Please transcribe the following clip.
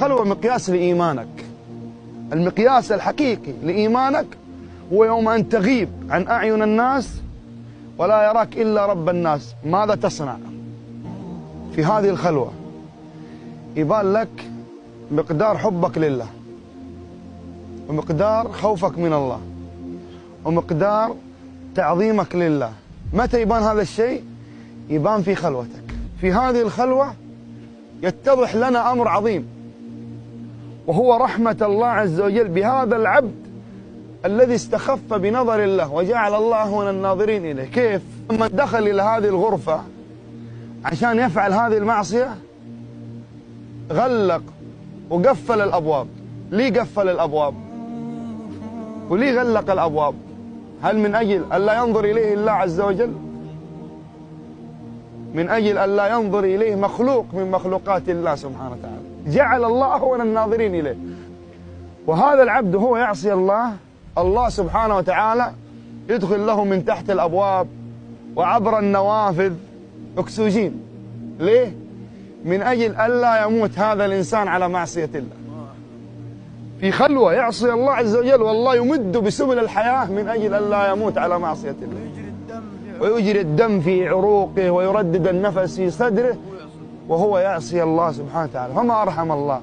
خلوة مقياس لإيمانك. المقياس الحقيقي لإيمانك هو يوم أن تغيب عن أعين الناس ولا يراك إلا رب الناس. ماذا تصنع في هذه الخلوة؟ يبان لك مقدار حبك لله، ومقدار خوفك من الله، ومقدار تعظيمك لله. متى يبان هذا الشيء؟ يبان في خلوتك. في هذه الخلوة يتضح لنا أمر عظيم، وهو رحمة الله عز وجل بهذا العبد الذي استخف بنظر الله وجعل الله هون الناظرين إليه. كيف؟ لما دخل إلى هذه الغرفة عشان يفعل هذه المعصية غلق وقفل الأبواب. ليه قفل الأبواب؟ وليه غلق الأبواب؟ هل من أجل ألا ينظر إليه الله عز وجل؟ من أجل ألا ينظر إليه مخلوق من مخلوقات الله سبحانه وتعالى. جعل الله هون الناظرين إليه. وهذا العبد هو يعصي الله، الله سبحانه وتعالى يدخل له من تحت الأبواب وعبر النوافذ أكسجين. ليه؟ من أجل ألا يموت هذا الإنسان على معصية الله. في خلوة يعصي الله عز وجل والله يمد بسبل الحياة من أجل ألا يموت على معصية الله، ويجري الدم في عروقه ويردد النفس في صدره وهو يعصي الله سبحانه وتعالى. فما أرحم الله.